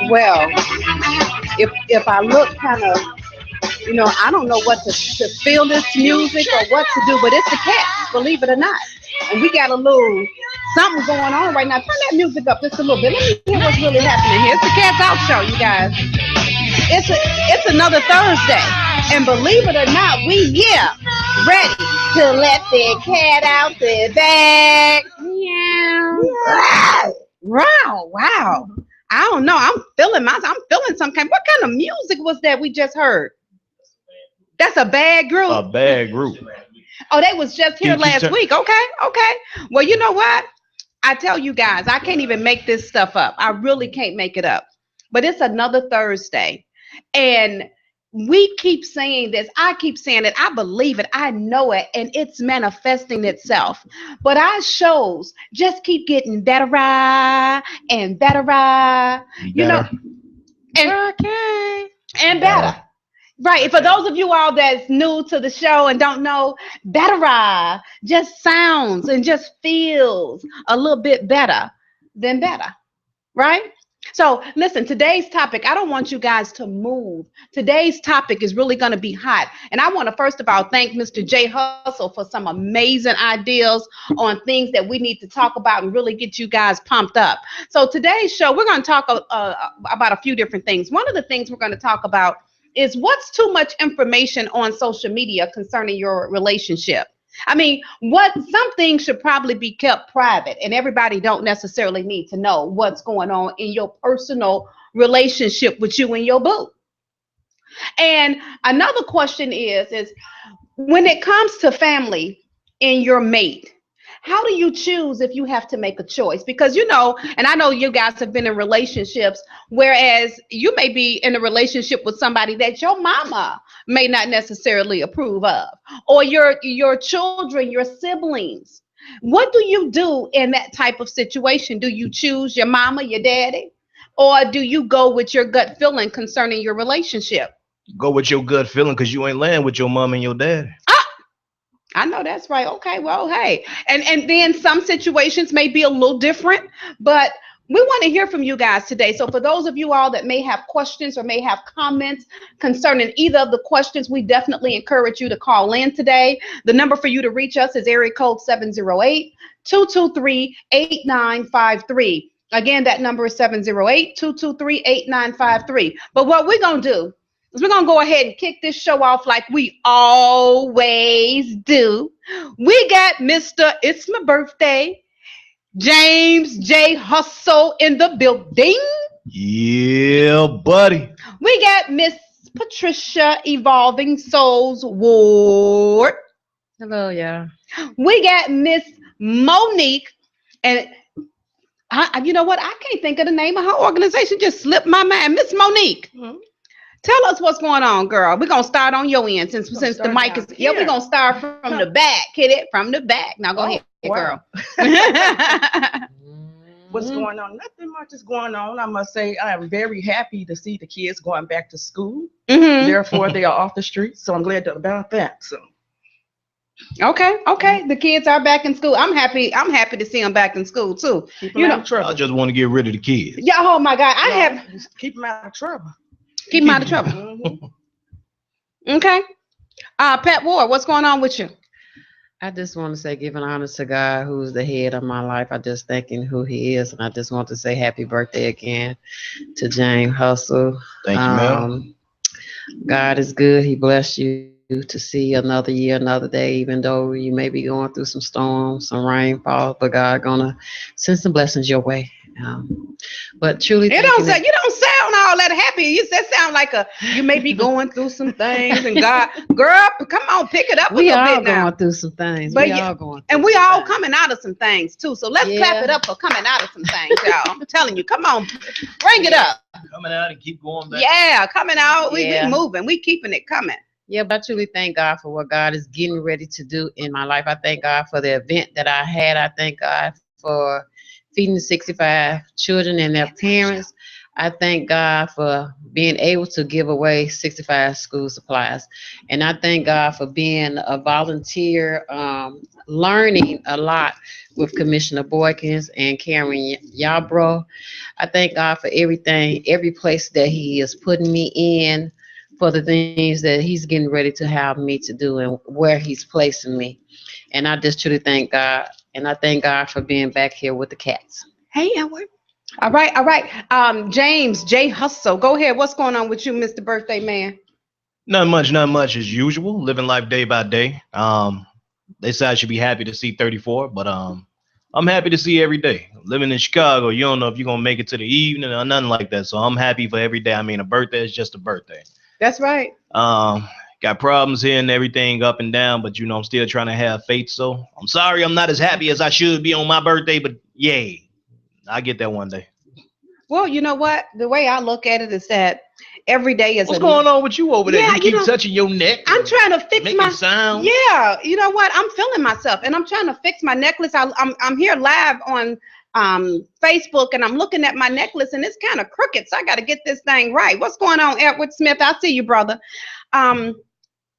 Well, if I look kind of, I don't know what to feel this music or what to do, but it's the cats, believe it or not. And we got a little something going on right now. Turn that music up just a little bit. Let me hear what's really happening here. It's the Cats Out Show, you guys. It's another Thursday, and believe it or not, ready to let the cat out the bag. Yeah. Wow. I don't know. I'm feeling some kind. What kind of music was that we just heard? That's a bad group. A bad group. Oh, they was just here last week. Okay. Well, you know what? I tell you guys, I can't even make this stuff up. I really can't make it up. But it's another Thursday. And we keep saying this. I keep saying it. I believe it. I know it. And it's manifesting itself. But our shows just keep getting better and better. You know, and better. Right. For those of you all that's new to the show and don't know, better just sounds and just feels a little bit better than better. Right? So listen, today's topic, I don't want you guys to move. Today's topic is really going to be hot. And I want to first of all thank Mr. J Hustle for some amazing ideas on things that we need to talk about and really get you guys pumped up. So today's show, we're going to talk about a few different things. One of the things we're going to talk about is what's too much information on social media concerning your relationship. I mean, some things should probably be kept private, and everybody don't necessarily need to know what's going on in your personal relationship with you and your boo. And another question is when it comes to family and your mate, how do you choose if you have to make a choice? Because, and I know you guys have been in relationships, whereas you may be in a relationship with somebody that your mama may not necessarily approve of, or your children, your siblings. What do you do in that type of situation? Do you choose your mama, your daddy, or do you go with your gut feeling concerning your relationship? Go with your gut feeling because you ain't laying with your mom and your daddy. I know that's right. Okay, well, hey. And then some situations may be a little different, but we want to hear from you guys today. So for those of you all that may have questions or may have comments concerning either of the questions, we definitely encourage you to call in today. The number for you to reach us is area code 708-223-8953. Again, that number is 708-223-8953. But what we're going to do, we're going to go ahead and kick this show off like we always do. We got Mr. It's My Birthday, James J. Hustle in the building. Yeah, buddy. We got Miss Patricia Evolving Souls Ward. Hello, y'all. We got Miss Monique. And you know what? I can't think of the name of her organization. Just slipped my mind. Miss Monique. Mm-hmm. Tell us what's going on, girl. We're going to start on your end since the mic is... Yeah, we're going to start from the back. Hit it from the back. Now go ahead, girl. What's going on? Nothing much is going on. I must say I am very happy to see the kids going back to school. Mm-hmm. Therefore, they are off the streets. So I'm glad about that. So. Okay. The kids are back in school. I'm happy to see them back in school too. Keep them out of trouble. I just want to get rid of the kids. Yeah. Oh my God. Keep them out of trouble. Keep them out of trouble. Mm-hmm. Okay. Pat Ward, what's going on with you? I just want to say, giving honor to God, who's the head of my life. I just thanking who He is, and I just want to say happy birthday again to James Hustle. Thank you, ma'am. God is good. He blessed you to see another year, another day, even though you may be going through some storms, some rainfall, but God gonna send some blessings your way. But truly, you don't sound all that happy. You sound like you may be going through some things, and God, girl, come on, pick it up. We all going through some things. We all coming out of some things too. So let's clap it up for coming out of some things, y'all. I'm telling you, come on, bring it up. Coming out and keep going back. Yeah, coming out. We moving. We keeping it coming. Yeah, but I truly thank God for what God is getting ready to do in my life. I thank God for the event that I had. I thank God for feeding the 65 children and their parents. I thank God for being able to give away 65 school supplies. And I thank God for being a volunteer, learning a lot with Commissioner Boykins and Karen Yarbrough. I thank God for everything, every place that He is putting me in, for the things that He's getting ready to have me to do and where He's placing me. And I just truly thank God. And I thank God for being back here with the cats. Hey, Edward. All right, all right. James J. Hustle, go ahead. What's going on with you, Mr. Birthday Man? Not much as usual. Living life day by day. They say I should be happy to see 34, but I'm happy to see every day. Living in Chicago, you don't know if you're gonna make it to the evening or nothing like that. So I'm happy for every day. I mean, a birthday is just a birthday. That's right. Got problems here and everything up and down, but I'm still trying to have faith. So I'm sorry I'm not as happy as I should be on my birthday, but yay, I get that one day. Well, you know what? The way I look at it is that every day is What's going on with you over there? Yeah, you keep touching your neck. I'm trying to fix making sound. Yeah, you know what? I'm feeling myself, and I'm trying to fix my necklace. I'm here live on Facebook, and I'm looking at my necklace, and it's kind of crooked. So I got to get this thing right. What's going on, Edward Smith? I see you, brother.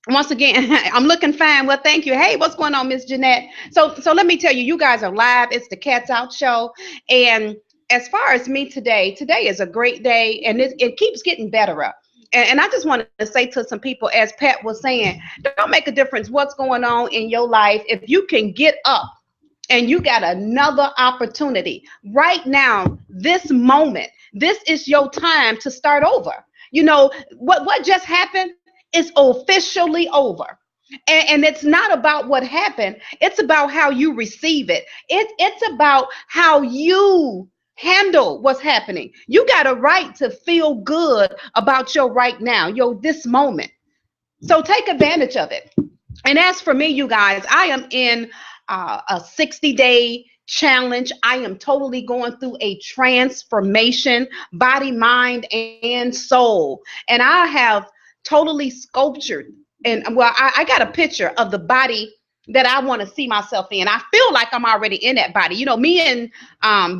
Once again, I'm looking fine. Well, thank you. Hey, what's going on, Miss Jeanette? So let me tell you, you guys are live. It's the Cats Out Show, and as far as me today is a great day, and it keeps getting better up. And I just wanted to say to some people, as Pat was saying, don't make a difference what's going on in your life. If you can get up and you got another opportunity right now, this moment, this is your time to start over. You know, what just happened is officially over. And it's not about what happened. It's about how you receive it. It's about how you handle what's happening. You got a right to feel good about your right now, this moment. So take advantage of it. And as for me, you guys, I am in a 60-day challenge. I am totally going through a transformation, body, mind, and soul. And I have totally sculptured, and well, I got a picture of the body that I want to see myself in. I feel like I'm already in that body. You know, me and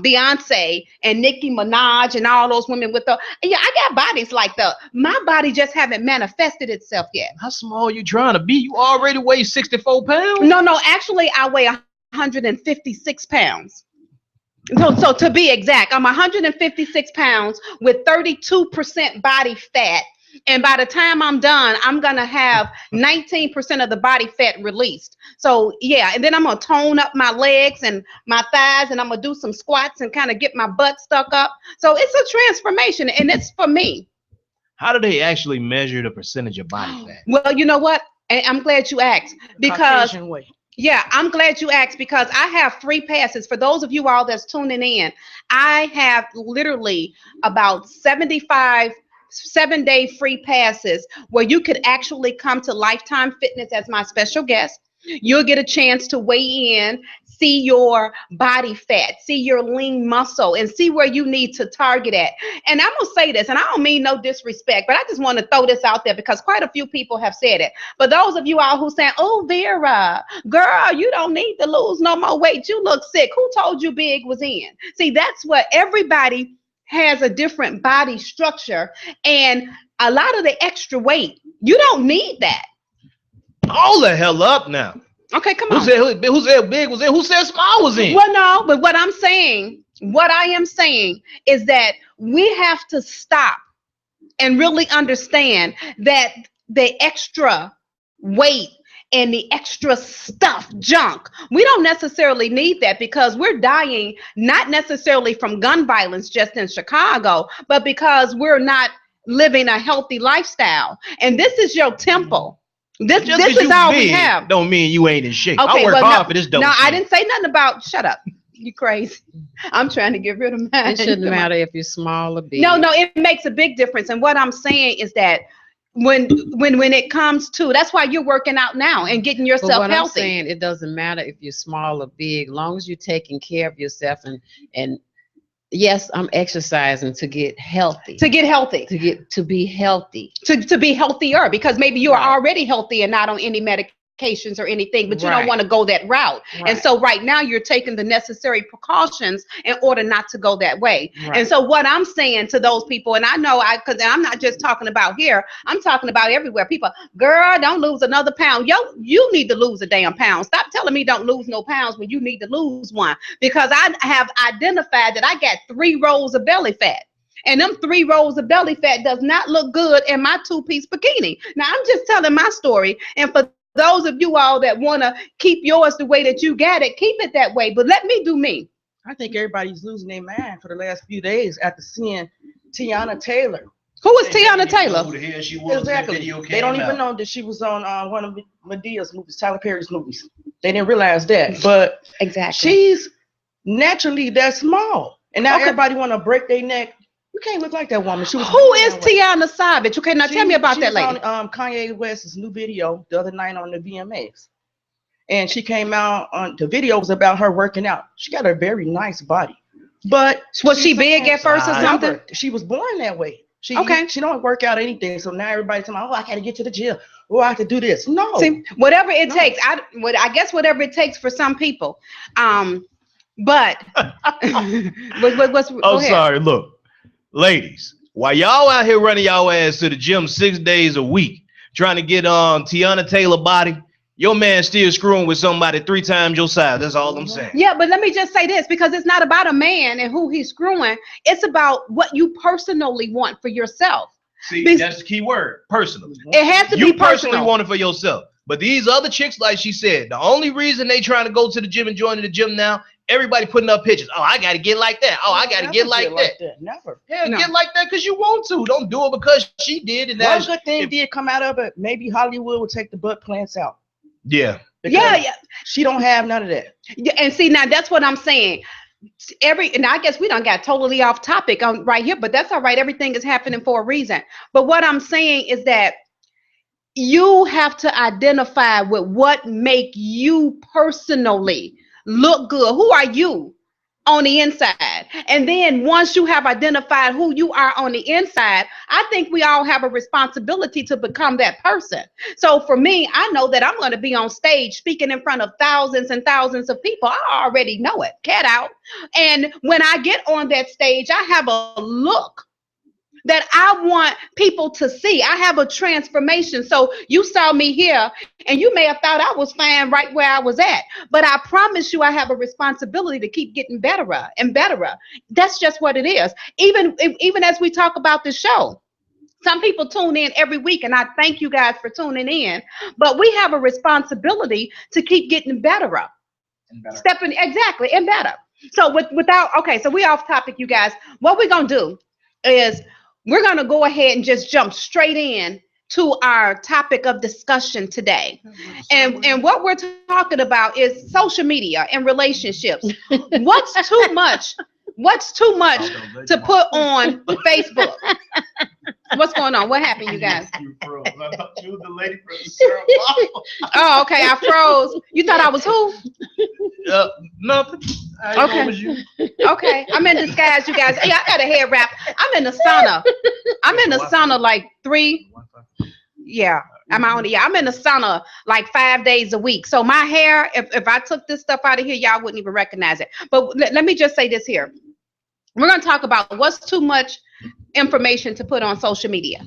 Beyonce and Nicki Minaj and all those women with I got bodies like that. My body just haven't manifested itself yet. How small are you trying to be? You already weigh 64 pounds? No, actually I weigh 156 pounds. So to be exact, I'm 156 pounds with 32% body fat. And by the time I'm done, I'm going to have 19% of the body fat released. So, yeah. And then I'm going to tone up my legs and my thighs, and I'm going to do some squats and kind of get my butt stuck up. So it's a transformation, and it's for me. How do they actually measure the percentage of body fat? Well, you know what? And I'm glad you asked, because yeah, I'm glad you asked, because I have free passes. For those of you all that's tuning in, I have literally about 75 7-day free passes where you could actually come to Lifetime Fitness as my special guest. You'll get a chance to weigh in, see your body fat, see your lean muscle, and see where you need to target at. And I'm gonna say this, and I don't mean no disrespect, but I just want to throw this out there because quite a few people have said it. But those of you all who saying, "Oh, Vera, girl, you don't need to lose no more weight. You look sick. Who told you big was in?" See, that's what everybody has, a different body structure, and a lot of the extra weight, you don't need that. Hold the hell up now. Okay, come on. Who said big was in? Who said small was in? Well, no, but what I am saying is that we have to stop and really understand that the extra weight and the extra stuff, junk, we don't necessarily need that, because we're dying not necessarily from gun violence just in Chicago, but because we're not living a healthy lifestyle. And this is your temple. This is all we have. Don't mean you ain't in shape. Okay, I work hard for this dope. No, I didn't say nothing about, shut up. You crazy. I'm trying to get rid of mine. It shouldn't matter if you're small or big. No, it makes a big difference. And what I'm saying is that when it comes to, that's why you're working out now and getting yourself healthy. I'm saying, it doesn't matter if you're small or big, long as you're taking care of yourself. And yes, I'm exercising to get healthy. To be healthy. To be healthier, because maybe you are already healthy and not on any medication. medications or anything, but you Right. don't want to go that route. Right. And so right now you're taking the necessary precautions in order not to go that way. Right. And so what I'm saying to those people, and I know because I'm not just talking about here, I'm talking about everywhere. People, girl, don't lose another pound. You need to lose a damn pound. Stop telling me don't lose no pounds when you need to lose one, because I have identified that I got 3 rolls of belly fat. And them 3 rolls of belly fat does not look good in my 2-piece bikini. Now, I'm just telling my story. And for those of you all that want to keep yours the way that you got it, keep it that way. But let me do me. I think everybody's losing their mind for the last few days after seeing Tiana Taylor. Who is Tiana Taylor? Who the hell she was when that Exactly. video came They don't even out. know that she was on one of Medea's movies, Tyler Perry's movies. They didn't realize that. But Exactly. she's naturally that small. And now Okay. everybody want to break their neck. You can't look like that woman. She was Who born is that way. Tiana Savage? Okay, now tell me about She that was lady. on Kanye West's new video the other night on the VMAs. And she came out on the video was about her working out. She got a very nice body. But Was she big at first or I something? she was born that way. She Okay. She don't work out anything. So now everybody's telling me, oh, I gotta get to the gym. Oh, I have to do this. No. See, whatever it No. takes. I guess whatever it takes for some people. But what's go I'm ahead. sorry. Look, ladies, while y'all out here running y'all ass to the gym 6 days a week, trying to get Tiana Taylor body, your man still screwing with somebody 3 times your size. That's all I'm saying. Yeah, but let me just say this, because it's not about a man and who he's screwing. It's about what you personally want for yourself. See, Be- that's the key word, personally. It has to You be personally personal. want it for yourself. But these other chicks, like she said, the only reason they trying to go to the gym and join the gym now, everybody putting up pictures. Oh, I got to get like that. Oh, I got to Never get like that. Never. Hell, No. get like that because you want to. Don't do it because she did. And One that's, good thing if- did come out of it. Maybe Hollywood would take the butt plants out. yeah. Because Yeah. She don't have none of that. Yeah, and see, now that's what I'm saying. And I guess we done got totally off topic on right here, but that's all right. Everything is happening for a reason. But what I'm saying is that you have to identify with what make you personally look good. Who are you on the inside? And then once you have identified who you are on the inside, I think we all have a responsibility to become that person. So for me, I know that I'm going to be on stage speaking in front of thousands and thousands of people. I already know it, cat out. And when I get on that stage, I have a look that I want people to see. I have a transformation. So you saw me here and you may have thought I was fine right where I was at, but I promise you I have a responsibility to keep getting better and better. That's just what it is. Even as we talk about the show, some people tune in every week, and I thank you guys for tuning in, but we have a responsibility to keep getting better. Stepping exactly and better. So so we off topic, you guys. What we're gonna do is we're gonna go ahead and just jump straight in to our topic of discussion today. And what we're talking about is social media and relationships. What's too much? What's too much to put on Facebook? What's going on? What happened, you guys? You froze. I thought you was the lady from the syrup bottle. Oh, okay. I froze. You thought I was who? Nothing. I Okay. know it was you. Okay. I'm in disguise, you guys. Hey, I got a hair wrap. I'm in the sauna. I'm in the sauna like 3. Yeah. I'm in the sauna like 5 days a week. So my hair, if I took this stuff out of here, y'all wouldn't even recognize it. But let me just say this here. We're going to talk about what's too much information to put on social media.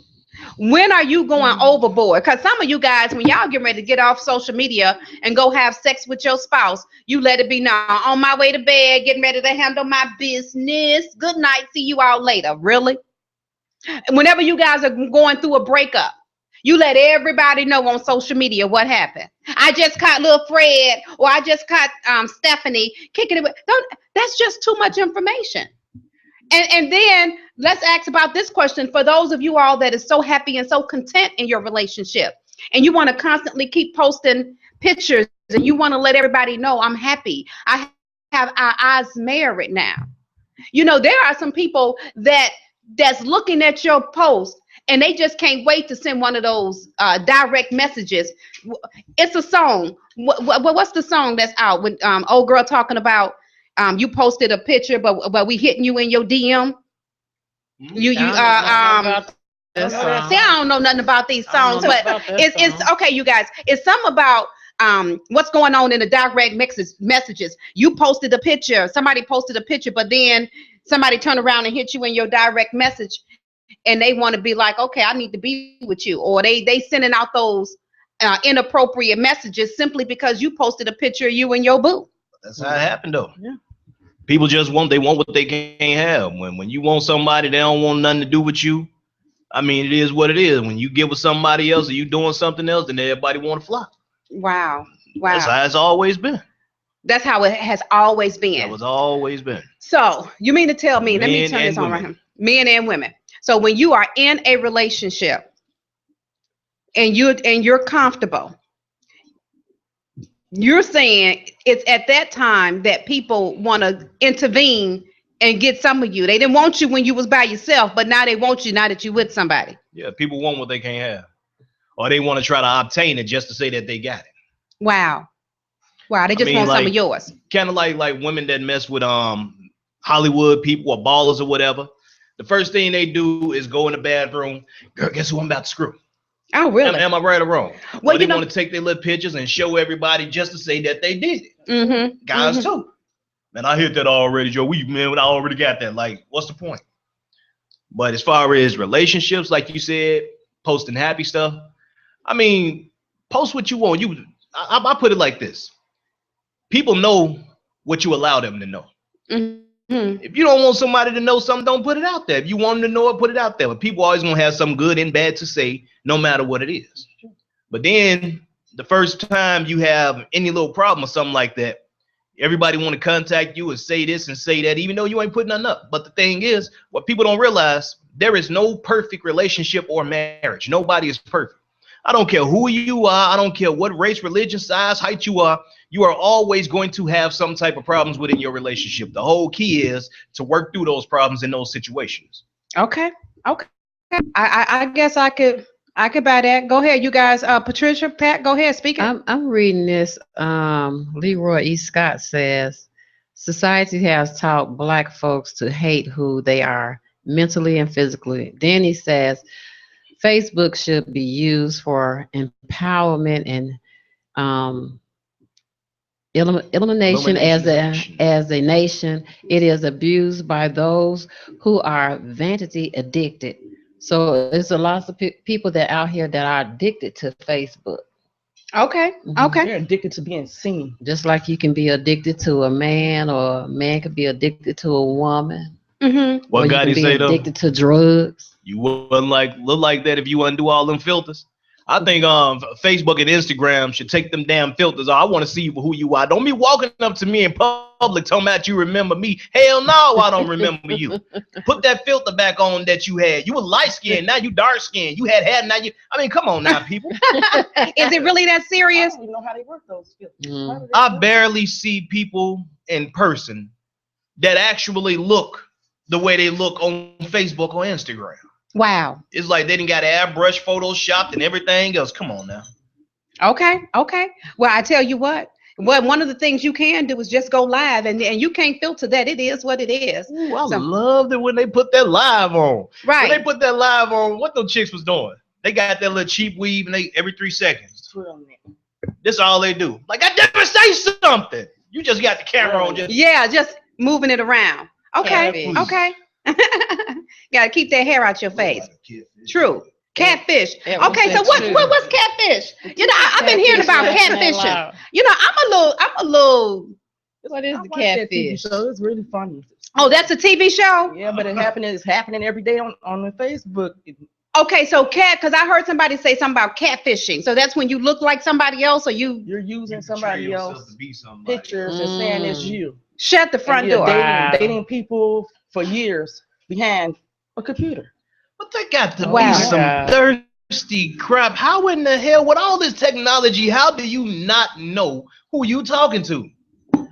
When are you going overboard? Because some of you guys, when y'all get ready to get off social media and go have sex with your spouse, you let it be known. On my way to bed, getting ready to handle my business. Good night. See you all later. Really? Whenever you guys are going through a breakup, you let everybody know on social media what happened. I just caught little Fred, or I just caught Stephanie kicking it. That's just too much information. And then let's ask about this question for those of you all that is so happy and so content in your relationship, and you want to constantly keep posting pictures and you want to let everybody know I'm happy. I have our eyes married now. You know, there are some people that's looking at your post and they just can't wait to send one of those direct messages. It's a song. What's the song that's out with old girl talking about? You posted a picture, but we hitting you in your DM. See, I don't know nothing about these songs, but it's okay, you guys. It's something about what's going on in the direct messages. You posted a picture, somebody posted a picture, but then somebody turned around and hit you in your direct message, and they want to be like, okay, I need to be with you, or they sending out those inappropriate messages simply because you posted a picture of you and your boo. That's how it happened, though. Yeah. People just want what they can't have. When you want somebody, they don't want nothing to do with you. I mean, it is what it is. When you get with somebody else or you doing something else, then everybody want to flock. Wow. That's how it's always been. That's how it has always been. It was always been. So you mean to tell me, let me turn this on right here. Men and women. So when you are in a relationship and you're comfortable, you're saying it's at that time that people want to intervene and get some of you. They didn't want you when you was by yourself, but now they want you now that you're with somebody. Yeah, people want what they can't have. Or they want to try to obtain it just to say that they got it. Wow. They just want some of yours. Kind of like women that mess with Hollywood people or ballers or whatever. The first thing they do is go in the bathroom. Girl, guess who I'm about to screw? Oh, really? Am I right or wrong? Well, they want to take their little pictures and show everybody just to say that they did it. Mm-hmm. Guys too. Man, I hit that already, Joe. I already got that. Like, what's the point? But as far as relationships, like you said, posting happy stuff. I mean, post what you want. I put it like this. People know what you allow them to know. Mm-hmm. If you don't want somebody to know something, don't put it out there. If you want them to know it, put it out there. But people always gonna have something good and bad to say, no matter what it is. But then the first time you have any little problem or something like that, everybody want to contact you and say this and say that, even though you ain't putting nothing up. But the thing is, what people don't realize, there is no perfect relationship or marriage. Nobody is perfect. I don't care who you are. I don't care what race, religion, size, height you are. You are always going to have some type of problems within your relationship. The whole key is to work through those problems in those situations. Okay. I guess I could buy that. Go ahead, you guys. Patricia, Pat, go ahead. Speak. I'm reading this. Leroy E. Scott says, society has taught Black folks to hate who they are mentally and physically. Then he says, Facebook should be used for empowerment and elimination as a nation. It is abused by those who are vanity addicted. So there's a lot of people that out here that are addicted to Facebook. Okay. They're addicted to being seen. Just like you can be addicted to a man, or a man could be addicted to a woman. Mm-hmm. What God he say though? Addicted to drugs. You wouldn't look like that if you undo all them filters. I think Facebook and Instagram should take them damn filters off. I want to see who you are. Don't be walking up to me in public talking about you remember me. Hell no, I don't remember you. Put that filter back on that you had. You were light skinned, now you dark skinned. You had hair, now you. I mean, come on now, people. Is it really that serious? I don't even know how they work those filters. I barely see people in person that actually look the way they look on Facebook or Instagram. Wow. It's like they didn't got airbrush photoshopped and everything else. Come on now. Okay. Well, I tell you what. Well, one of the things you can do is just go live, and you can't filter that. It is what it is. Ooh, I loved it when they put that live on. Right. When they put that live on, what those chicks was doing? They got that little cheap weave, and they every 3 seconds. This is all they do. Like, I never say something. You just got the camera on. Just moving it around. Okay. Gotta keep that hair out your face. True. Catfish. Okay, so what's catfish? You know, I've been hearing about catfishing. You know, I'm a little. What is the catfish? So it's really funny. Oh, that's a TV show? Yeah, but it's happening every day on the Facebook. Okay, so because I heard somebody say something about catfishing. So that's when you look like somebody else, or you're using somebody else's pictures and saying it's you. Shut the front door. Dating people for years behind a computer. But they got to be some thirsty crap. How in the hell, with all this technology, how do you not know who you talking to?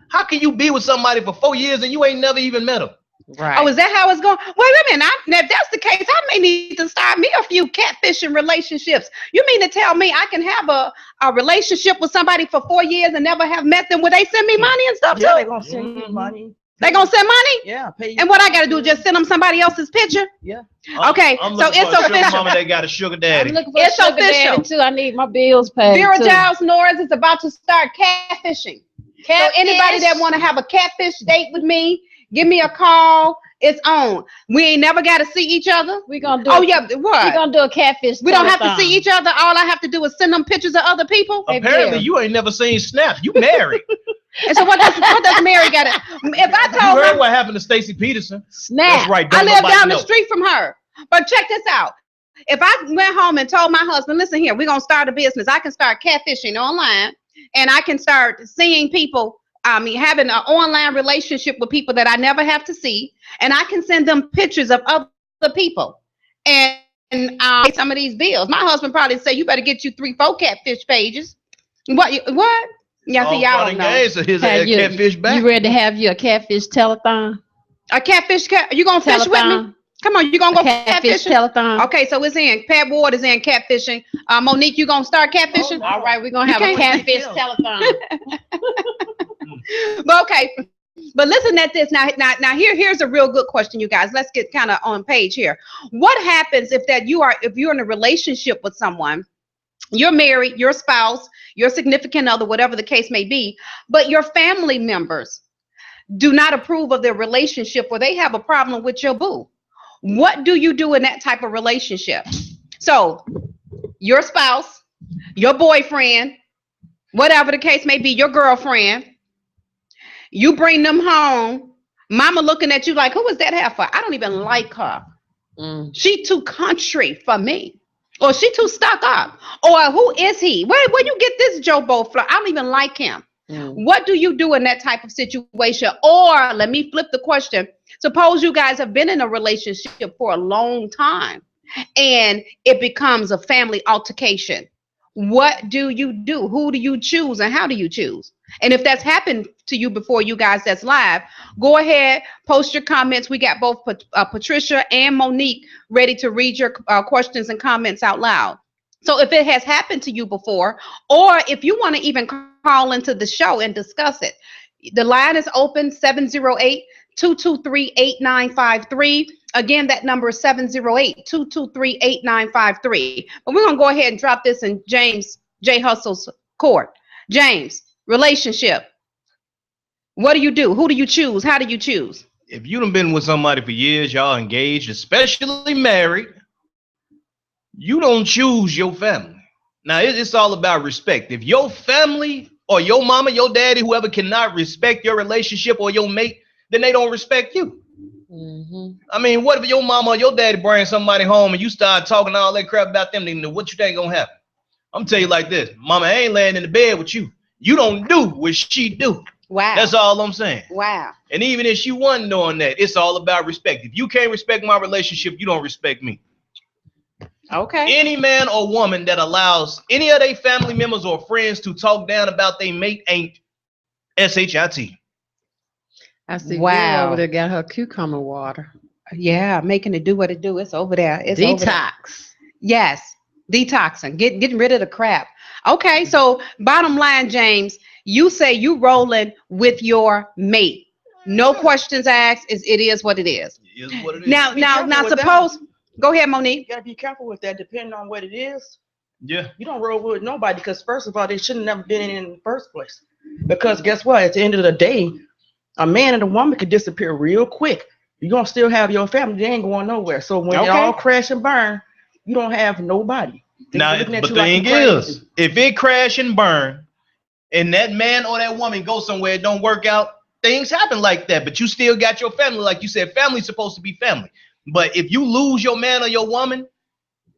How can you be with somebody for 4 years and you ain't never even met them? Right. Oh, is that how it's going? Wait a minute. If that's the case, I may need to start me a few catfishing relationships. You mean to tell me I can have a relationship with somebody for 4 years and never have met them? Will they send me money and stuff too? Yeah, they're gonna send you money. They gonna send money? Yeah, pay you. And what I gotta do? Just send them somebody else's picture? Yeah. Okay, I'm so looking it's for a sugar official. mama that got a sugar I'm daddy. looking for It's a sugar official. daddy too. I need my bills paid. Vera too. Giles Norris is about to start catfishing. So anybody that want to have a catfish date with me, give me a call. It's on. We ain't never got to see each other. We gonna do. Oh yeah, what? We gonna do a catfish. We don't have to telethon. see each other. All I have to do is send them pictures of other people. Apparently, Vera. you ain't never seen Snap. You married. And so what does Mary got to? If I You told heard her, what happened to Stacey Peterson? Snap. That's right. I Don't live nobody down know. the street from her. But check this out. If I went home and told my husband, listen here, we're gonna start a business. I can start catfishing online, and I can start seeing people. Having an online relationship with people that I never have to see, and I can send them pictures of other people, and pay some of these bills. My husband probably say, "You better get you 3-4 catfish pages." What? Yeah, see, y'all don't know. Games of his Have catfish back. You ready to have you a catfish telethon? A catfish? You gonna fish with me? Come on, you gonna go catfish catfishing? telethon? Okay, so it's in. Pat Ward is in catfishing. Monique, you gonna start catfishing? Oh, no. All right, we're gonna have a can't- catfish telethon. But okay, but listen at this now. Here's a real good question, you guys. Let's get kind of on page here. What happens if you're in a relationship with someone? You're married, your spouse, your significant other, whatever the case may be, but your family members do not approve of their relationship, or they have a problem with your boo. What do you do in that type of relationship? So your spouse, your boyfriend, whatever the case may be, your girlfriend, you bring them home, mama looking at you like, who was that heifer? I don't even like her. She too country for me. Or she too stuck up. Or who is he? Where you get this Joe Bo flirt? I don't even like him. What do you do in that type of situation? Or let me flip the question. Suppose you guys have been in a relationship for a long time and it becomes a family altercation. What do you do? Who do you choose and how do you choose? And if that's happened to you before, you guys that's live, go ahead, post your comments. We got both Patricia and Monique ready to read your questions and comments out loud. So if it has happened to you before, or if you want to even call into the show and discuss it, the line is open, 708-223-8953. Again, that number is 708-223-8953. But we're going to go ahead and drop this in James J. Hustle's court. James, relationship. What do you do? Who do you choose? How do you choose? If you done been with somebody for years, y'all engaged, especially married, you don't choose your family. Now, it's all about respect. If your family or your mama, your daddy, whoever cannot respect your relationship or your mate, then they don't respect you. I mean, what if your mama or your daddy bring somebody home and you start talking all that crap about them? Then what you think gonna happen? I'm tell you like this, mama ain't laying in the bed with you. You don't do what she do. Wow. That's all I'm saying. Wow. And even if she wasn't doing that, it's all about respect. If you can't respect my relationship, you don't respect me. Okay. Any man or woman that allows any of their family members or friends to talk down about their mate ain't SHIT. I see. Wow. Vera over there got her cucumber water. Yeah, making it do what it do. It's over there. It's over there. Detox. Yes, detoxing, getting rid of the crap. Okay, so bottom line, James, you say you rolling with your mate. No questions asked. It is what it is. It is what it is. Now, careful with suppose. Go ahead, Monique. You gotta be careful with that, depending on what it is. Yeah. You don't roll with nobody because first of all, they shouldn't have never been in the first place. Because guess what? At the end of the day, a man and a woman could disappear real quick. You're gonna still have your family, they ain't going nowhere. So when they all crash and burn, you don't have nobody. Now, but the thing is, if it crash and burn and that man or that woman go somewhere, it don't work out, things happen like that, but you still got your family. Like you said, family's supposed to be family. But if you lose your man or your woman,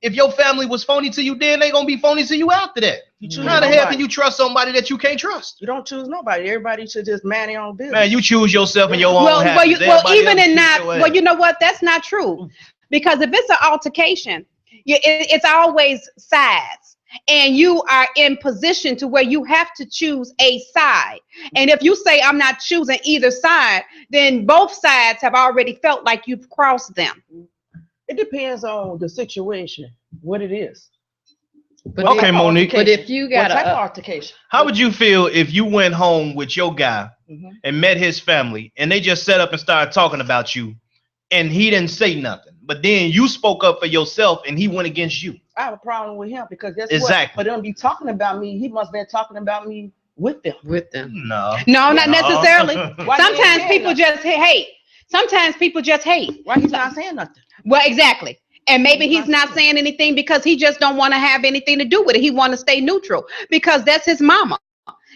if your family was phony to you then, they gonna be phony to you after that. How the hell can you trust somebody that you can't trust? You don't choose nobody. Everybody should just man their own business. Man, you choose yourself and your own happiness. You know what? That's not true. Because if it's an altercation, it's always sides. And you are in position to where you have to choose a side. And if you say I'm not choosing either side, then both sides have already felt like you've crossed them. It depends on the situation, what it is. But Okay, if, Monique. But if you What got type of a, altercation? How would you feel if you went home with your guy Mhm. and met his family and they just set up and started talking about you and he didn't say nothing, but then you spoke up for yourself and he went against you? I have a problem with him because guess Exactly. what? For them to be talking about me, he must have been talking about me with them. with them? No. No, not No. necessarily. Why he ain't Sometimes saying people nothing? just hate. Sometimes people just hate. Why he's not saying nothing? Well, exactly. And maybe He's he's not not saying anything because he just don't want to have anything to do with it. He want to stay neutral because that's his mama.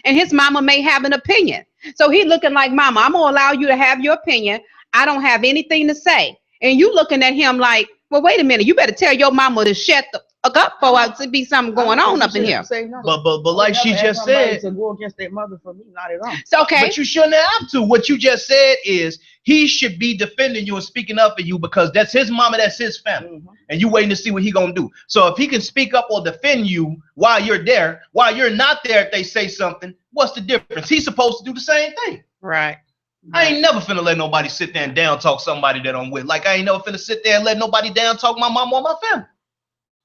And his mama may have an opinion. So he looking like, mama, I'm going to allow you to have your opinion. I don't have anything to say. And you looking at him like, well, wait a minute. You better tell your mama to shut the fuck up for us to be something going on up in here. But like she just said, to go against their mother for me, not at all. So, okay. but you shouldn't have to. What you just said is he should be defending you and speaking up for you because that's his mama, that's his family. Mhm. And you waiting to see what he gonna do. So if he can speak up or defend you while you're there, while you're not there, if they say something, what's the difference? He's supposed to do the same thing. Right. I ain't never finna let nobody sit there and down talk somebody that I'm with. Like I ain't never finna sit there and let nobody down talk my mom or my family.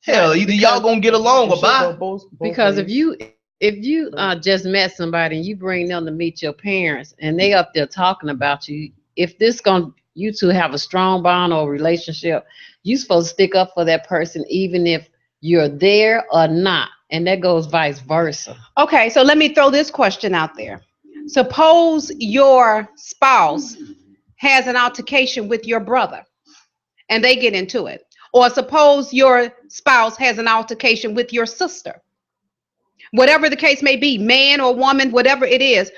Hell, either y'all gonna get along or bye. Because if you just met somebody and you bring them to meet your parents and they up there talking about you, if you two have a strong bond or relationship, you supposed to stick up for that person even if you're there or not, and that goes vice versa. Okay, so let me throw this question out there. Suppose your spouse has an altercation with your brother and they get into it. Or suppose your spouse has an altercation with your sister. Whatever the case may be, man or woman, whatever it is.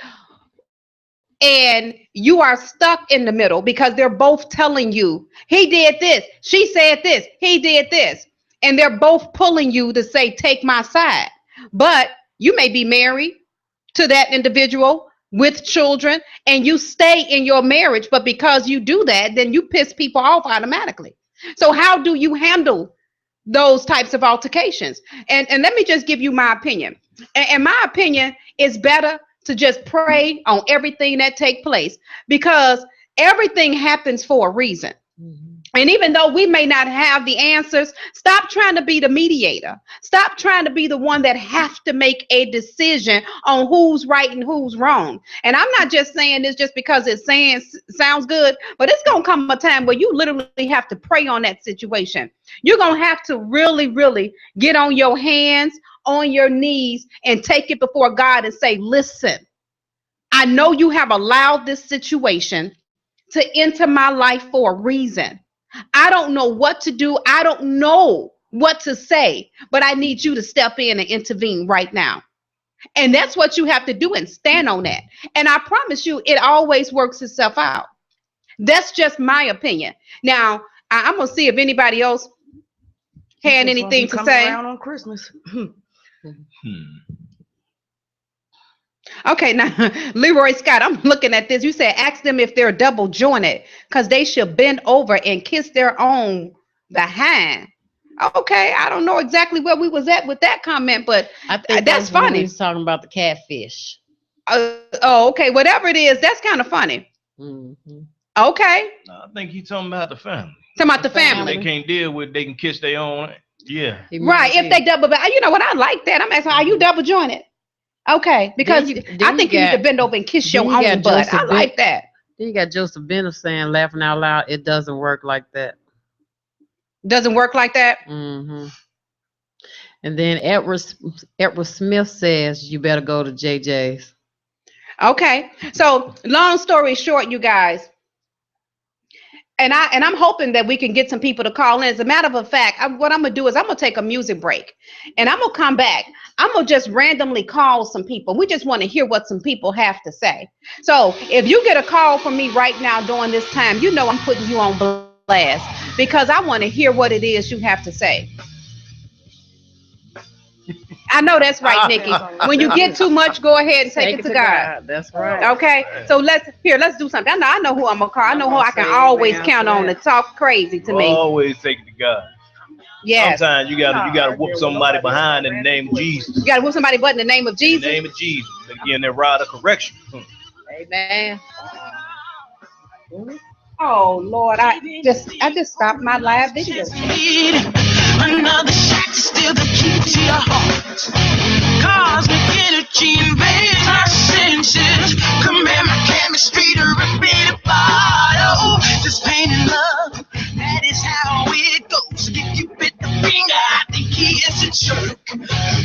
And you are stuck in the middle because they're both telling you, he did this, she said this, he did this. And they're both pulling you to say, take my side. But you may be married to that individual with children and you stay in your marriage. But because you do that, then you piss people off automatically. So how do you handle those types of altercations? And let me just give you my opinion. And my opinion is better to just pray on everything that take place because everything happens for a reason. Mm-hmm. And even though we may not have the answers, stop trying to be the mediator. Stop trying to be the one that have to make a decision on who's right and who's wrong. And I'm not just saying this just because it sounds good, but it's going to come a time where you literally have to pray on that situation. You're going to have to really, really get on your hands, on your knees, and take it before God and say, listen, I know you have allowed this situation to enter my life for a reason. I don't know what to do. I don't know what to say, but I need you to step in and intervene right now. And that's what you have to do and stand on that. And I promise you, it always works itself out. That's just my opinion. Now, I'm going to see if anybody else had anything to say. Around on Christmas. Okay, now, Leroy Scott, I'm looking at this. You said ask them if they're double jointed because they should bend over and kiss their own behind. Okay, I don't know exactly where we was at with that comment, but I think that's funny. He's talking about the catfish. Okay, whatever it is, that's kind of funny. Mm-hmm. Okay. I think he's talking about the family. Talking about the family. They can't deal with, they can kiss their own. Yeah. Right, if they double, you know what, I like that. I'm asking, are you double jointed? Okay, because I think you need to bend over and kiss your own butt. I like that. Then you got Joseph Bennett saying, laughing out loud, it doesn't work like that. Doesn't work like that? Mm-hmm. And then Edward Smith says, you better go to JJ's. Okay, so long story short, you guys, and I'm hoping that we can get some people to call in. As a matter of fact, what I'm gonna do is I'm gonna take a music break, and I'm gonna come back. I'm gonna just randomly call some people. We just want to hear what some people have to say. So if you get a call from me right now during this time, you know I'm putting you on blast because I want to hear what it is you have to say. I know that's right, Nikki. When you get too much, go ahead and take it to God. That's right. Okay, so let's do something. I know who I'm gonna call. I know who I can always count on to talk crazy to me. Always take it to God. Yes. Sometimes you gotta whoop somebody behind in the name of Jesus. You gotta whoop somebody butt in the name of Jesus. In the name of Jesus. Again, that rod of correction. Amen. Oh Lord, I just stopped my live video. Another shot, still the key to your heart. is a jerk.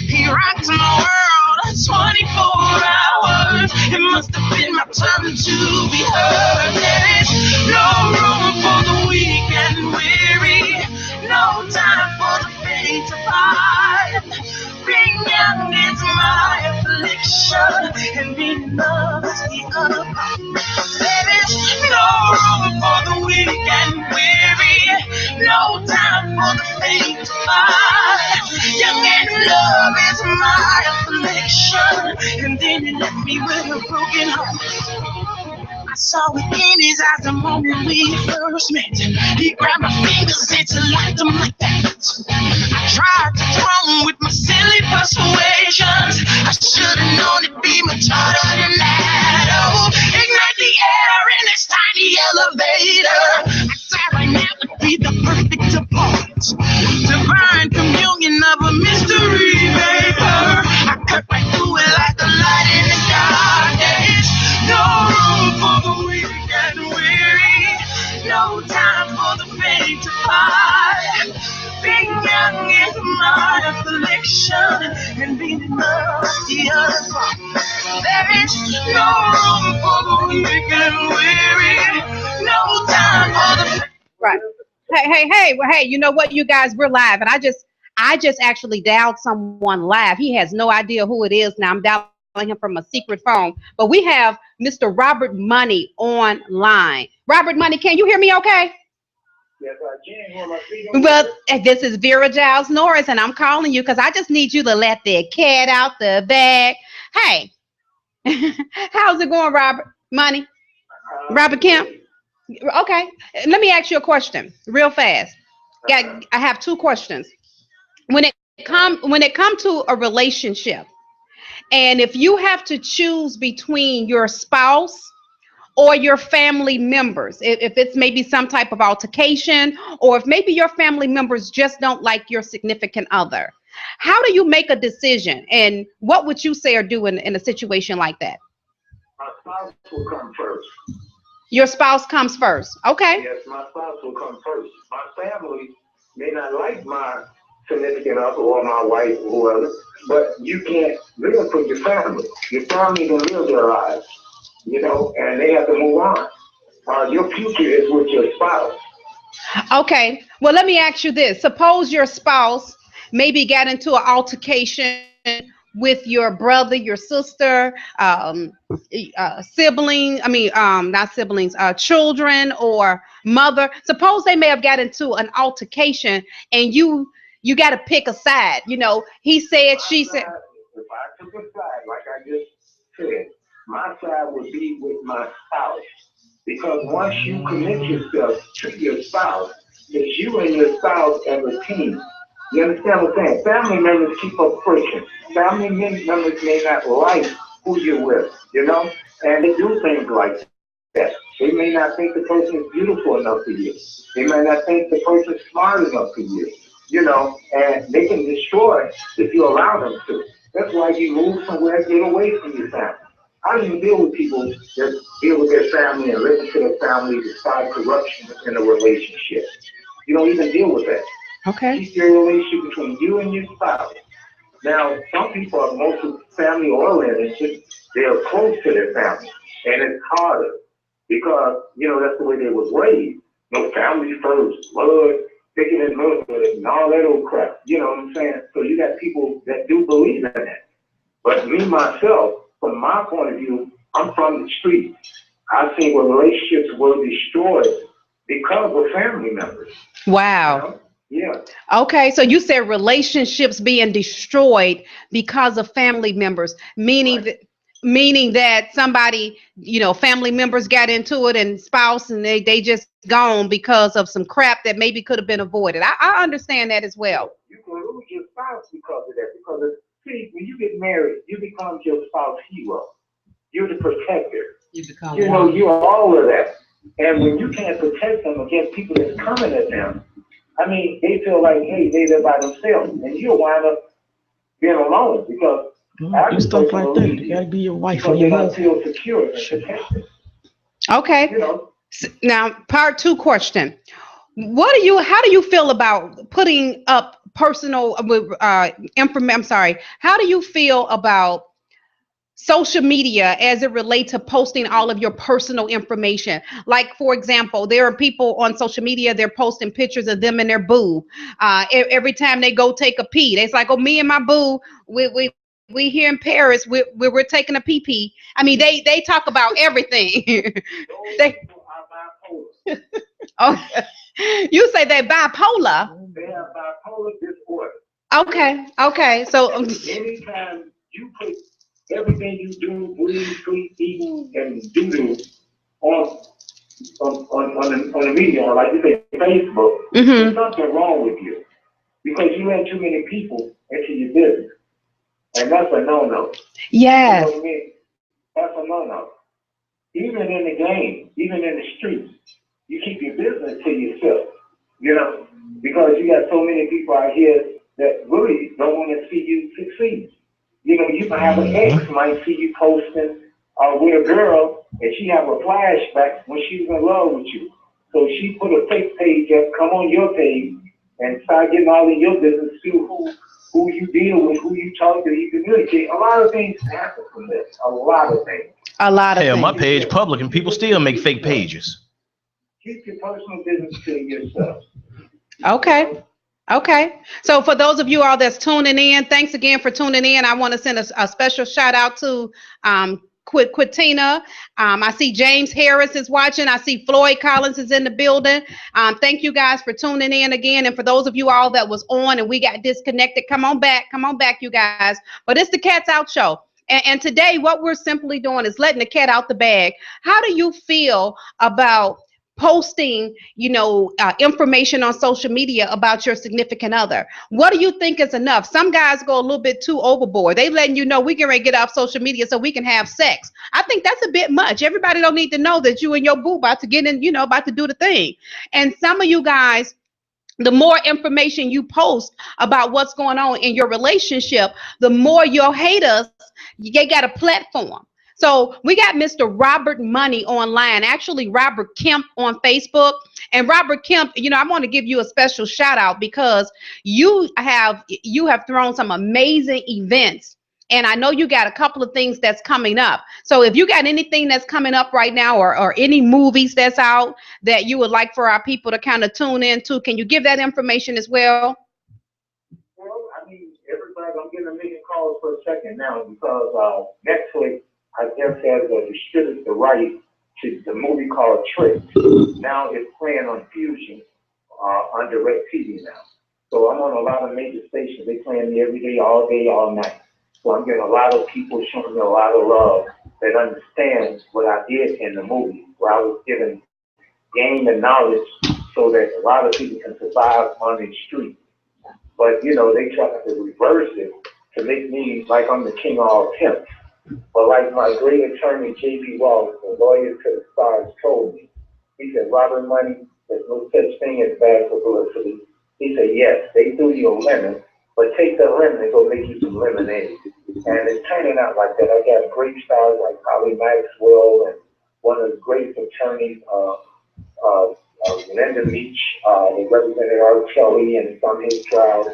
He rocks my world 24 hours. It must have been my turn to be heard. There is no room for the weak and weary, no time for the faint of heart. Being young is my affliction, and being loved is the other part. There is no room for the weak and weary, no time for the faint of heart. Young and love is my affliction, and then he left me with a broken heart. I saw it in his eyes the moment we first met. He grabbed my fingers and to light them like that. I tried to throw with my silly persuasions. I should have known it'd be much harder than that. Oh, ignite the air in this tiny elevator. I said right now would be the perfect apart. Divine communion of a mystery vapor. I cut right through it like a light in the dark. There is no room for the weak and weary, no time for the faint of heart. Being young is my affliction, and being in love is the other part. There is no room for the weak and weary, no time for the Right. Hey, well, hey, you know what, you guys, we're live, and I just actually dialed someone live. He has no idea who it is now. I'm dialing him from a secret phone, but we have Mr. Robert Money online. Robert Money, can you hear me okay? Yes, I can. Well, this is Vera Giles Norris, and I'm calling you because I just need you to let the cat out the bag. Hey, how's it going, Robert Money? Robert Kemp? Okay, let me ask you a question real fast. I have two questions. When it come to a relationship, and if you have to choose between your spouse or your family members, if it's maybe some type of altercation, or if maybe your family members just don't like your significant other, how do you make a decision, and what would you say or do in a situation like that? My spouse will come first. Your spouse comes first. Okay. Yes, my spouse will come first. My family may not like my significant other or my wife or whoever, but you can't live for your family. Your family can live their lives, and they have to move on. Your future is with your spouse. Okay. Well, let me ask you this. Suppose your spouse maybe got into an altercation with your brother, your sister, sibling, not siblings, children or mother. Suppose they may have got into an altercation, and you got to pick a side. He said, she said. If I took a side, like I just said, my side would be with my spouse. Because once you commit yourself to your spouse, it's you and your spouse as a team. You understand what I'm saying? Family members keep up pushing. Family members may not like who you're with, and they do things like that. They may not think the person is beautiful enough for you. They may not think the person is smart enough for you, and they can destroy if you allow them to. That's why you move somewhere, get away from your family. I don't even deal with people that deal with their family and listen to their family decide corruption in a relationship. You don't even deal with that. Okay. Keep your relationship between you and your spouse. Now, some people are mostly family oriented. They're close to their family, and it's harder because that's the way they was raised. No, family first, blood, thicker than mud, and all that old crap. You know what I'm saying? So you got people that do believe in that. But me myself, from my point of view, I'm from the street. I've seen where relationships were destroyed because of family members. Wow. Yeah. Okay, so you said relationships being destroyed because of family members, meaning Right. Meaning that somebody, family members got into it, and spouse, and they just gone because of some crap that maybe could have been avoided. I understand that as well. You can lose your spouse because of that. Because see, when you get married, you become your spouse's hero. You're the protector. You become You're all of that. And when you can't protect them against people that's coming at them, they feel like, hey, they're by themselves, and you'll wind up being alone because Do stuff like that. You gotta be your wife or your don't husband. feel secure and protected. Okay. Now, part two question. How do you feel about putting up personal information? I'm sorry. How do you feel about social media as it relates to posting all of your personal information? Like, for example, there are people on social media, they're posting pictures of them and their boo. Every time they go take a pee, it's like, oh, me and my boo, we here in Paris, we're taking a pee pee. I mean, they talk about everything. They, oh, you say they're bipolar. They have bipolar disorder. Okay. So Anytime you put everything you do, breathe, sleep, eat, and do on the media, or like you say, Facebook, there's something wrong with you because you let too many people into your business, and that's a no-no. Yes. You know what I mean? That's a no-no. Even in the game, even in the streets, you keep your business to yourself. You know, because you got so many people out here that really don't want to see you succeed. You know, you might have an ex might see you posting with a girl, and she have a flashback when she was in love with you. So she put a fake page up, come on your page, and start getting all in your business, see who you deal with, who you talk to, you communicate. A lot of things happen from this. A lot of things. Hell, my page public, and people still make fake pages. Keep your personal business to yourself. Okay. So for those of you all that's tuning in, thanks again for tuning in. I want to send a special shout out to Quitina. I see James Harris is watching. I see Floyd Collins is in the building. Thank you guys for tuning in again. And for those of you all that was on and we got disconnected, come on back, you guys. But it's the Cats Out Show. And today what we're simply doing is letting the cat out the bag. How do you feel about posting, information on social media about your significant other? What do you think is enough? Some guys go a little bit too overboard. They letting you know we can get off social media so we can have sex. I think that's a bit much. Everybody don't need to know that you and your boo about to get in, about to do the thing. And some of you guys, the more information you post about what's going on in your relationship, the more your haters, they got a platform. So we got Mr. Robert Money online, actually Robert Kemp on Facebook. And Robert Kemp, I want to give you a special shout out because you have thrown some amazing events. And I know you got a couple of things that's coming up. So if you got anything that's coming up right now or any movies that's out that you would like for our people to kind of tune into, can you give that information as well? Well, I mean, everybody, I'm getting a million calls for a second now because Netflix, I guess, has distributed the right to the movie called Trick. Now it's playing on Fusion on DirecTV now. So I'm on a lot of major stations. They playing me every day, all night. So I'm getting a lot of people showing me a lot of love that understands what I did in the movie, where I was given game and knowledge so that a lot of people can survive on the street. But, they try to reverse it to make me like I'm the king of all pimps. But like my great attorney, J.P. Wallace, the lawyer to the stars, told me, he said, Robert Money, there's no such thing as bad publicity. He said, yes, they threw you a lemon, but take the lemon and go make you some lemonade. And it's turning out like that. I got great stars like Holly Maxwell and one of the greatest attorneys, Linda Meach, they represented R. Kelly and some of his trials.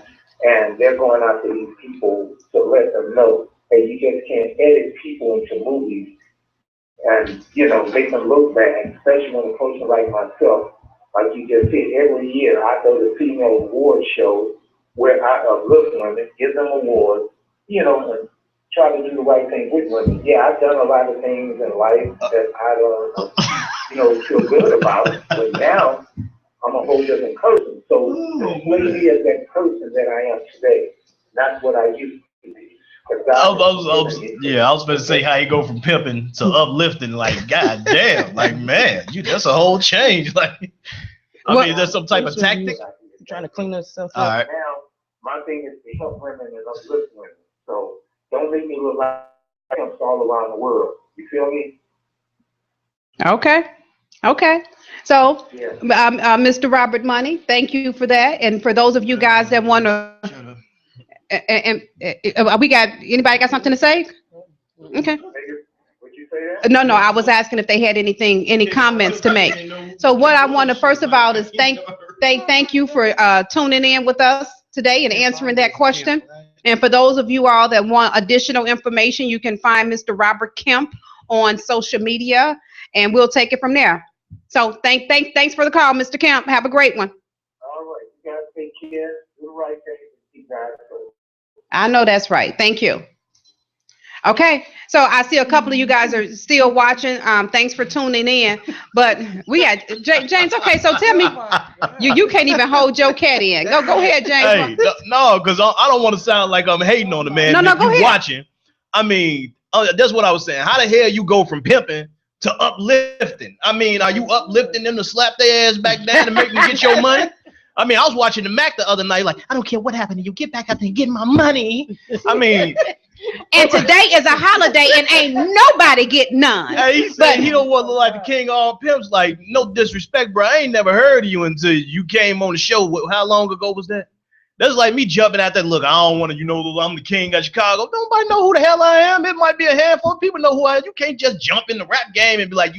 And they're going out to these people to let them know, hey, you just can't edit people into movies and, make them look bad, especially when a person like myself, like you just said, every year I go to female award shows where I uplift women, give them awards, and try to do the right thing with women. Yeah, I've done a lot of things in life that I don't, feel good about, but now I'm a whole different person. So display me as that person that I am today. That's what I used to be. I was about to say how you go from pimping to uplifting. Like, god damn, like, man, that's a whole change. Like, I mean, there's some type of tactic. Trying to clean yourself up. All right. Now, my thing is to help women and uplift women. So don't make me look like pimps all around the world. You feel me? Okay. So, Mr. Robert Money, thank you for that. And for those of you guys that want to, we got anybody got something to say? Okay. Would you say that? No, I was asking if they had any comments to make. So what I want to first of all is thank you for tuning in with us today in answering that question. And for those of you all that want additional information, you can find Mr. Robert Kemp on social media, and we'll take it from there. So thanks for the call, Mr. Kemp. Have a great one. All right, you guys take care. Do the right thing. Keep guys going. I know that's right. Thank you. Okay, so I see a couple of you guys are still watching. Thanks for tuning in. But we had James. Okay, so tell me, you can't even hold your cat in. Go ahead, James. Hey, no, because I don't want to sound like I'm hating on the man. No, If go you ahead. watching. I mean, that's what I was saying. How the hell you go from pimping to uplifting? I mean, are you uplifting them to slap their ass back down and make them get your money? I mean, I was watching the Mac the other night, like, I don't care what happened to you. Get back out there and get my money. I mean, And today is a holiday and ain't nobody get none. hey, he said he don't want to look like the king of all pimps. Like, no disrespect, bro. I ain't never heard of you until you came on the show. How long ago was that? That's like me jumping out there. Look, I don't want to, I'm the king of Chicago. Nobody know who the hell I am. It might be a handful of people know who I am. You can't just jump in the rap game and be like,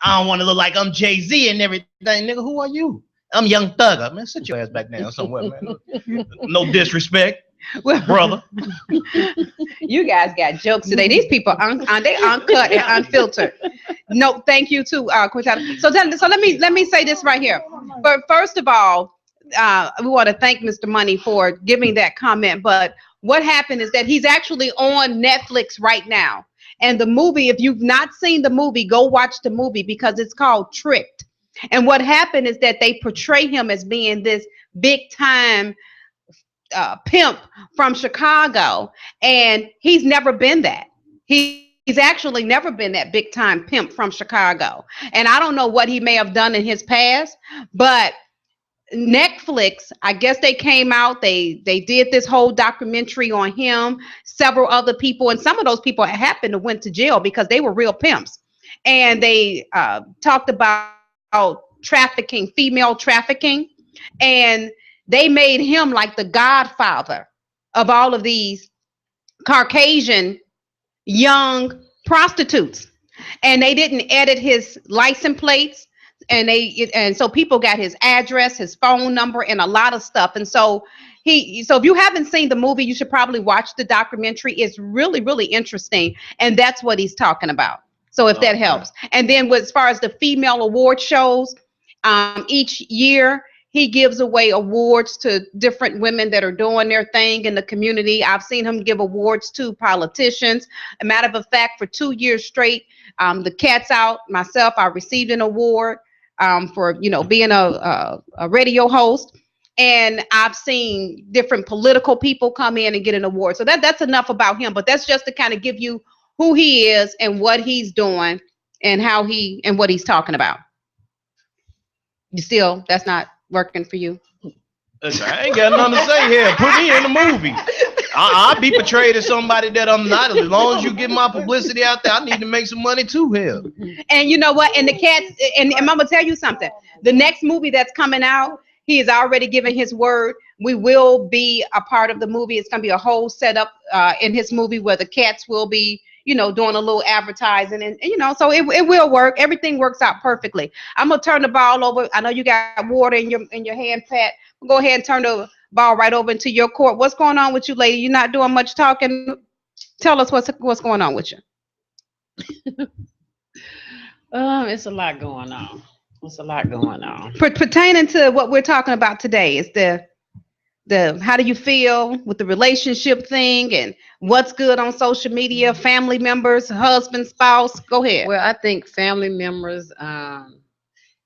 I don't want to look like I'm Jay-Z and everything. Nigga, who are you? I'm Young Thugger. Man, sit your ass back down somewhere, man. No disrespect, brother. You guys got jokes today. These people, they uncut and unfiltered. No, thank you too, Quintana. So let me say this right here. But first of all, we want to thank Mr. Money for giving that comment. But what happened is that he's actually on Netflix right now. And the movie, if you've not seen the movie, go watch the movie because it's called Tricked. And what happened is that they portray him as being this big time pimp from Chicago, and he's never been that. He's actually never been that big time pimp from Chicago. And I don't know what he may have done in his past, but Netflix, I guess they came out, they did this whole documentary on him, several other people, and some of those people happened to went to jail because they were real pimps. And they talked about trafficking, female trafficking, and they made him like the godfather of all of these Caucasian young prostitutes. And they didn't edit his license plates, and so people got his address, his phone number, and a lot of stuff. And so if you haven't seen the movie, you should probably watch the documentary. It's really, really interesting, and that's what he's talking about. So if that helps. And then as far as the female award shows, each year he gives away awards to different women that are doing their thing in the community. I've seen him give awards to politicians. A matter of fact, for 2 years straight, the Cat's Out, myself, I received an award for being a radio host. And I've seen different political people come in and get an award. So that's enough about him. But that's just to kind of give you who he is and what he's doing and what he's talking about. That's not working for you? Listen, I ain't got nothing to say here. Put me in the movie. I'll be portrayed as somebody that I'm not. As long as you get my publicity out there, I need to make some money too here. And you know what? And the Cats, and I'm gonna tell you something. The next movie that's coming out, he has already given his word. We will be a part of the movie. It's gonna be a whole setup in his movie where the Cats will be, doing a little advertising, and so it will work. Everything works out perfectly. I'm gonna turn the ball over. I know you got water in your hand, Pat. We'll go ahead and turn the ball right over into your court. What's going on with you, lady? You're not doing much talking. Tell us what's going on with you. It's a lot going on. Pertaining to what we're talking about today is the how do you feel with the relationship thing and what's good on social media, family members, husband, spouse. Go ahead. Well, I think family members,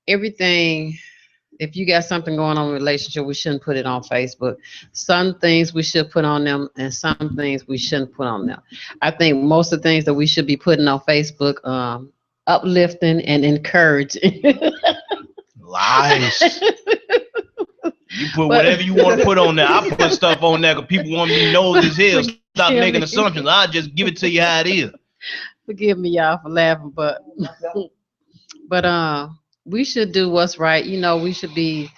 everything. If you got something going on in a relationship, we shouldn't put it on Facebook. Some things we should put on them, and some things we shouldn't put on them. I think most of the things that we should be putting on Facebook, uplifting and encouraging. Lies. You put whatever you want to put on there. I put stuff on there because people want me to know this here. Stop making assumptions. I'll just give it to you how it is. Forgive me, y'all, for laughing, but we should do what's right. We should be,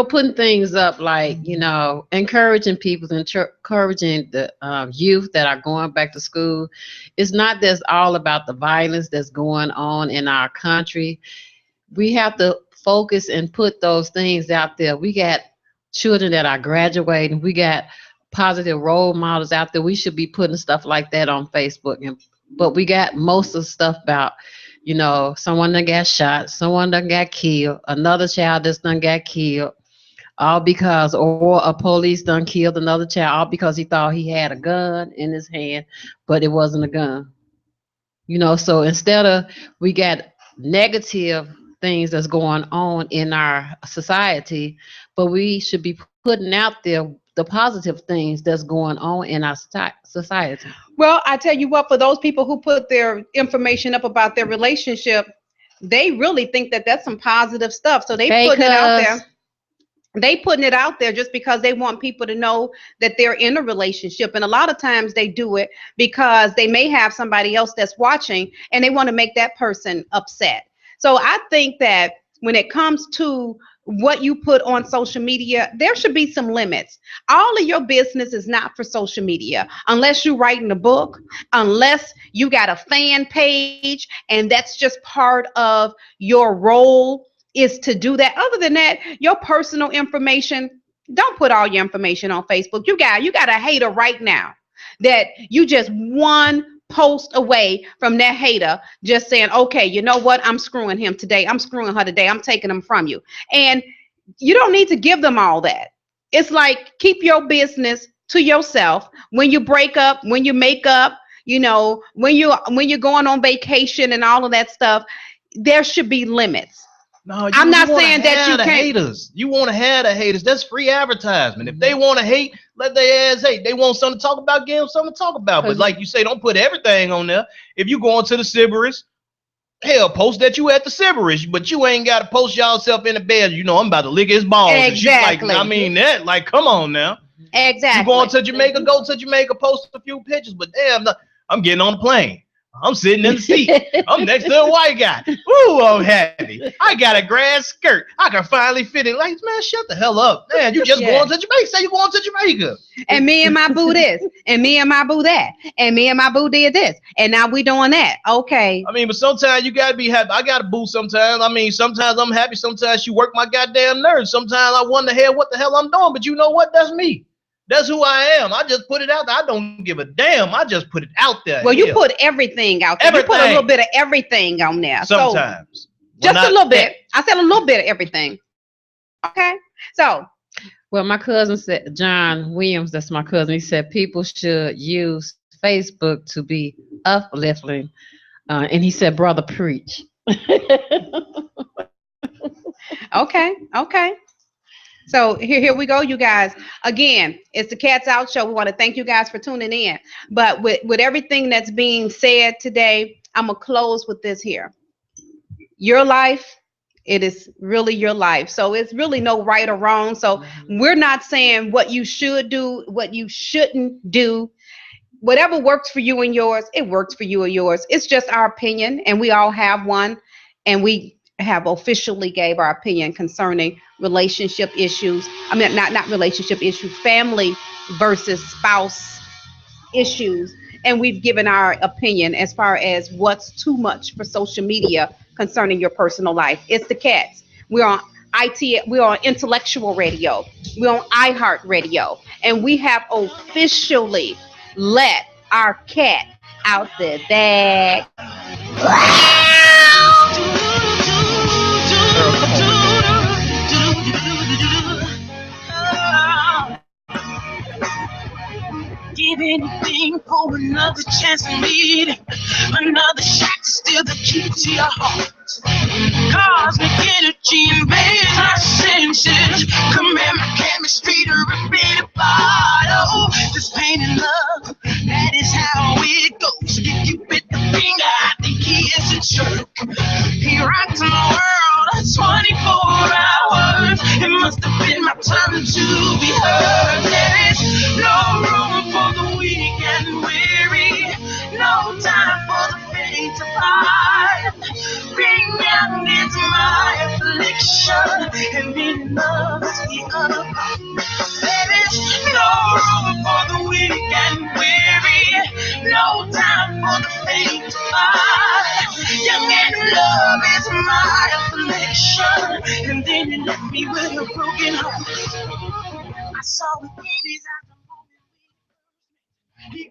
putting things up like, encouraging people, encouraging the youth that are going back to school. It's not just all about the violence that's going on in our country. We have to focus and put those things out there. We got children that are graduating. We got positive role models out there. We should be putting stuff like that on Facebook. But we got most of the stuff about, someone that got shot, someone that got killed, another child that's done got killed, all because, or a police done killed another child, all because he thought he had a gun in his hand, but it wasn't a gun. So instead of, we got negative things that's going on in our society, but we should be putting out there the positive things that's going on in our society. Well, I tell you what, for those people who put their information up about their relationship, they really think that that's some positive stuff. So they putting it out there. They putting it out there just because they want people to know that they're in a relationship. And a lot of times they do it because they may have somebody else that's watching and they want to make that person upset. So I think that when it comes to what you put on social media, there should be some limits. All of your business is not for social media unless you're writing a book, unless you got a fan page, and that's just part of your role is to do that. Other than that, your personal information, don't put all your information on Facebook. You got a hater right now that you just one post away from that hater just saying, okay, you know what? I'm screwing him today. I'm screwing her today. I'm taking them from you. And you don't need to give them all that. It's like, keep your business to yourself. When you break up, when you make up, when you're going on vacation and all of that stuff, there should be limits. No, I'm not saying that you can't. Haters. You want to have the haters. That's free advertisement. If they want to hate, let their ass hate. They want something to talk about, give them something to talk about. But like you say, don't put everything on there. If you going to the Sybaris, hell, post that you at the Sybaris, but you ain't got to post yourself in the bed. I'm about to lick his balls. Exactly. Like, come on now. Exactly. You going to Jamaica, go to Jamaica, post a few pictures, but damn, I'm getting on the plane. I'm sitting in the seat. I'm next to a white guy. Ooh, I'm happy. I got a grass skirt. I can finally fit it. Like, man, shut the hell up. Man, you just going to Jamaica. Say you going to Jamaica. And me and my boo this. And me and my boo that. And me and my boo did this. And now we doing that. Okay. But sometimes you got to be happy. I got to boo sometimes. Sometimes I'm happy. Sometimes she work my goddamn nerves. Sometimes I wonder what the hell I'm doing. But you know what? That's me. That's who I am. I just put it out there. I don't give a damn. I just put it out there. Well, you put everything out there. Everything. You put a little bit of everything on there. Sometimes. So, just a little bit. I said a little bit of everything. Okay. So. Well, my cousin said, John Williams, that's my cousin, he said people should use Facebook to be uplifting. And he said, brother, preach. Okay. So here we go, you guys. Again, it's the Cats Out Show. We want to thank you guys for tuning in. But with everything that's being said today, I'm going to close with this here. Your life, it is really your life. So it's really no right or wrong. So we're not saying what you should do, what you shouldn't do. Whatever works for you and yours, it works for you and yours. It's just our opinion, and we all have one. And we have officially gave our opinion concerning relationship issues. Not relationship issues, family versus spouse issues. And we've given our opinion as far as what's too much for social media concerning your personal life. It's the Cats. We're on we're on Intellectual Radio. We're on iHeartRadio. And we have officially let our cat out the bag. Give anything for another chance to meet, another shot to steal the key to your heart. Cosmic energy invades our senses. Command my chemistry to repeat a bottle. This pain and love, that is how it goes. If you bit the finger, I think he is a jerk. He rocks my world 24 hours. It must have been my time to be heard. There is no room for the weak and weary. No time for the faint to fight. Being young is my affliction, and being loved is the other part. There is no room for the weak and weary. No time for the faint to fight. Young and love is my affliction, and then you left me with a broken heart. saw within his eyes the moment we first met. He